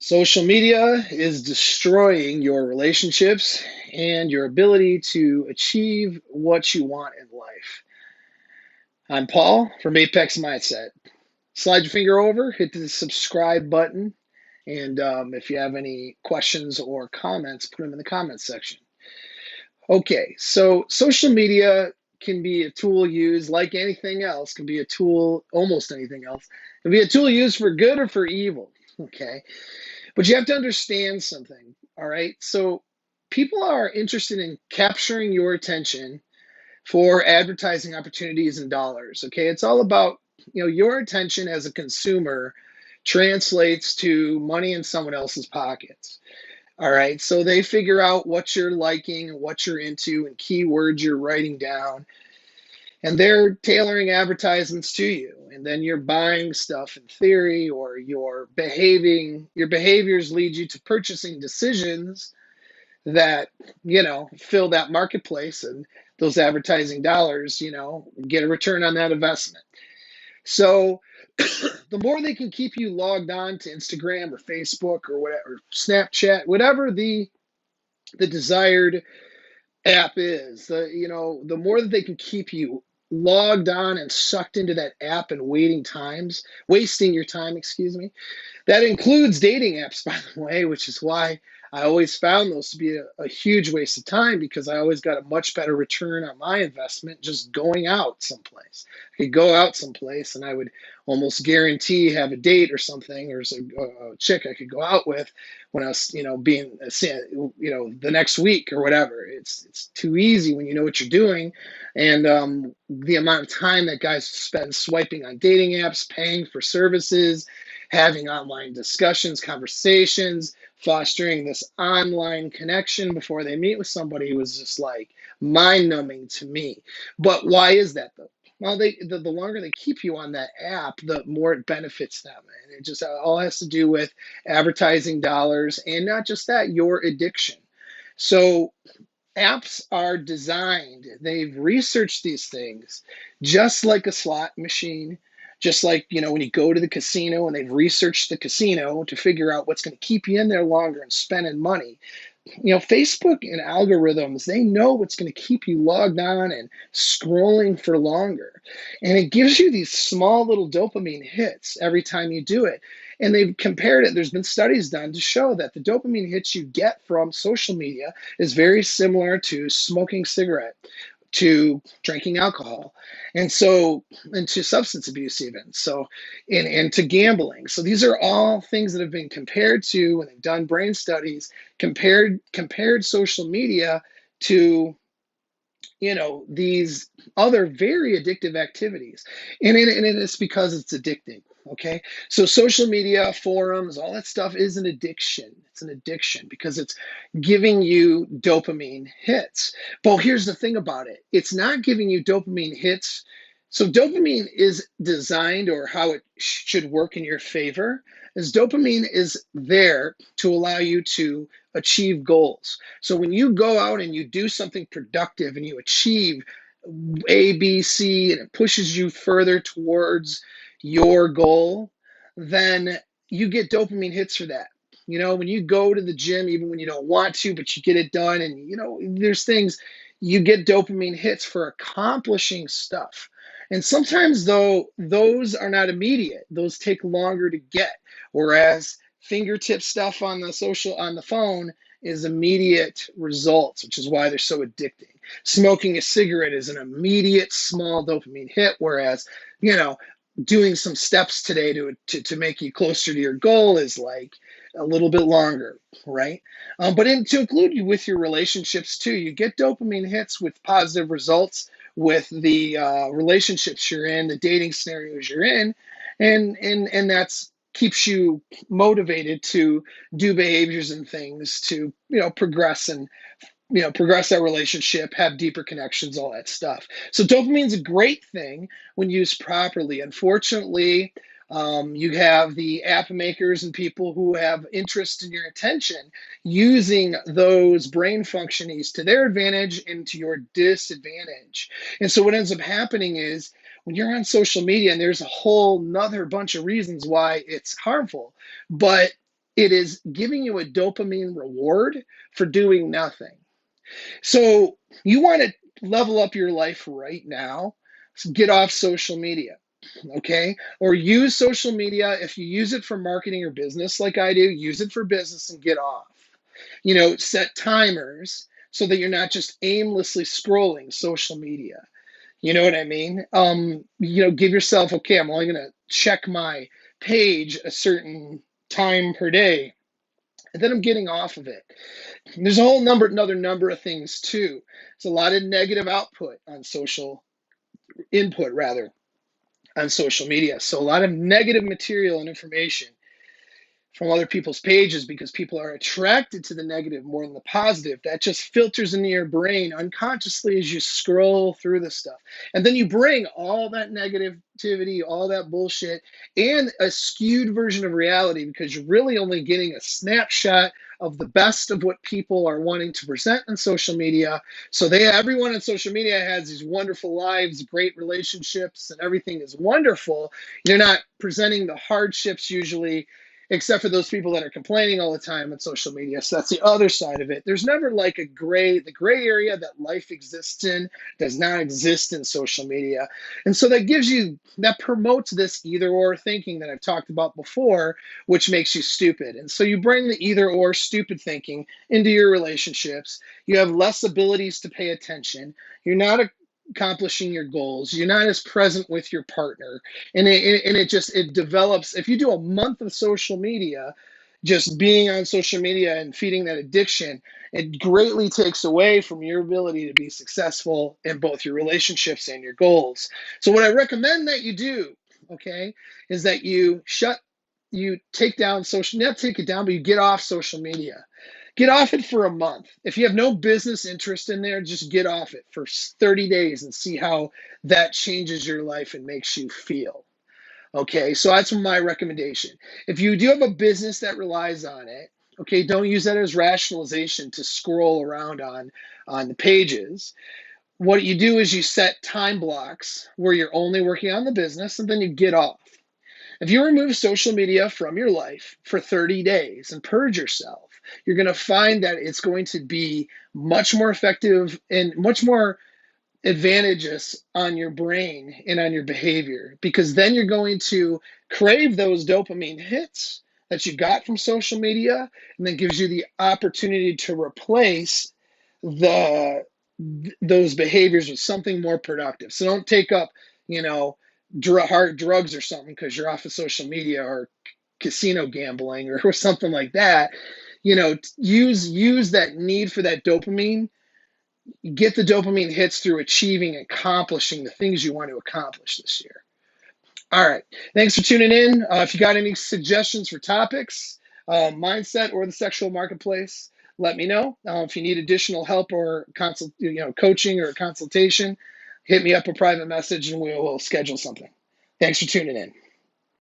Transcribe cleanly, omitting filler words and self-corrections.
Social media is destroying your relationships and your ability to achieve what you want in life. I'm Paul from Apex Mindset. Slide your finger over, hit the subscribe button, and if you have any questions or comments, put them in the comments section. Okay, so social media can be a tool used like anything else, can be a tool, almost anything else, can be a tool used for good or for evil. Okay. But you have to understand something, all right? So people are interested in capturing your attention for advertising opportunities and dollars, okay? It's all about, your attention as a consumer translates to money in someone else's pockets. All right, so they figure out what you're liking and what you're into and keywords you're writing down, and they're tailoring advertisements to you, and then you're buying stuff in theory, or your behaviors lead you to purchasing decisions that fill that marketplace, and those advertising dollars get a return on that investment. So the more they can keep you logged on to Instagram or Facebook or whatever, Snapchat, whatever the desired app is, the more that they can keep you logged on and sucked into that app and wasting your time, excuse me. That includes dating apps, by the way, which is why I always found those to be a huge waste of time, because I always got a much better return on my investment just going out someplace. I could go out someplace and I would almost guarantee have a date or something, or a chick I could go out with when I was, being, the next week or whatever. It's too easy when you know what you're doing, and the amount of time that guys spend swiping on dating apps, paying for services, having online discussions, conversations, fostering this online connection before they meet with somebody was just like mind numbing to me. But why is that though? Well, the longer they keep you on that app, the more it benefits them. And it just all has to do with advertising dollars, and not just that, your addiction. So apps are designed, they've researched these things just like a slot machine, just like, when you go to the casino and they've researched the casino to figure out what's going to keep you in there longer and spending money. Facebook and algorithms, they know what's going to keep you logged on and scrolling for longer. And it gives you these small little dopamine hits every time you do it. And they've compared it, there's been studies done to show that the dopamine hits you get from social media is very similar to smoking cigarette, to drinking alcohol, and to substance abuse even, so and to gambling. So these are all things that have been compared to, when they've done brain studies, compared social media to these other very addictive activities. And it's because it's addicting. Okay, so social media, forums, all that stuff is an addiction. It's an addiction because it's giving you dopamine hits. But here's the thing about it, it's not giving you dopamine hits. So dopamine is designed, or how it should work in your favor, is dopamine is there to allow you to achieve goals. So when you go out and you do something productive and you achieve A, B, C, and it pushes you further towards your goal, then you get dopamine hits for that. When you go to the gym, even when you don't want to, but you get it done, and there's things, you get dopamine hits for accomplishing stuff. And sometimes, though, those are not immediate, those take longer to get. Whereas fingertip stuff on the phone is immediate results, which is why they're so addicting. Smoking a cigarette is an immediate small dopamine hit, whereas doing some steps today to make you closer to your goal is like a little bit longer, right? To include you with your relationships too, you get dopamine hits with positive results with the relationships you're in, the dating scenarios you're in, and that's keeps you motivated to do behaviors and things to progress, and progress that relationship, have deeper connections, all that stuff. So dopamine's a great thing when used properly. Unfortunately, you have the app makers and people who have interest in your attention using those brain functionings to their advantage and to your disadvantage. And so what ends up happening is, when you're on social media, and there's a whole nother bunch of reasons why it's harmful, but It is giving you a dopamine reward for doing nothing. So you want to level up your life right now. Get off social media, okay? Or use social media. If you use it for marketing or business like I do, use it for business and get off. Set timers so that you're not just aimlessly scrolling social media. You know what I mean? Give yourself, okay, I'm only going to check my page a certain time per day, and then I'm getting off of it. And there's a another number of things too. There's a lot of negative output on social input rather on social media. So a lot of negative material and information from other people's pages because people are attracted to the negative more than the positive. That just filters into your brain unconsciously as you scroll through this stuff. And then you bring all that negativity, all that bullshit, and a skewed version of reality because you're really only getting a snapshot of the best of what people are wanting to present on social media. So everyone on social media has these wonderful lives, great relationships, and everything is wonderful. You're not presenting the hardships usually, except for those people that are complaining all the time on social media. So that's the other side of it. There's never like the gray area that life exists in does not exist in social media. And so that promotes this either or thinking that I've talked about before, which makes you stupid. And so you bring the either or stupid thinking into your relationships. You have less abilities to pay attention. You're not accomplishing your goals. You're not as present with your partner, and it develops. If you do a month of social media, just being on social media and feeding that addiction, it greatly takes away from your ability to be successful in both your relationships and your goals. So what I recommend that you do, okay, is that you take down social, not take it down, but you get off social media. Get off it for a month. If you have no business interest in there, just get off it for 30 days and see how that changes your life and makes you feel. Okay, so that's my recommendation. If you do have a business that relies on it, okay, don't use that as rationalization to scroll around on the pages. What you do is you set time blocks where you're only working on the business and then you get off. If you remove social media from your life for 30 days and purge yourself, you're going to find that it's going to be much more effective and much more advantageous on your brain and on your behavior, because then you're going to crave those dopamine hits that you got from social media, and then gives you the opportunity to replace the those behaviors with something more productive. So don't take up, you know, hard drugs or something because you're off of social media, or casino gambling or something like that. Use that need for that dopamine. Get the dopamine hits through achieving, accomplishing the things you want to accomplish this year. All right. Thanks for tuning in. If you got any suggestions for topics, mindset or the sexual marketplace, let me know. If you need additional help or coaching or consultation, hit me up a private message and we will schedule something. Thanks for tuning in.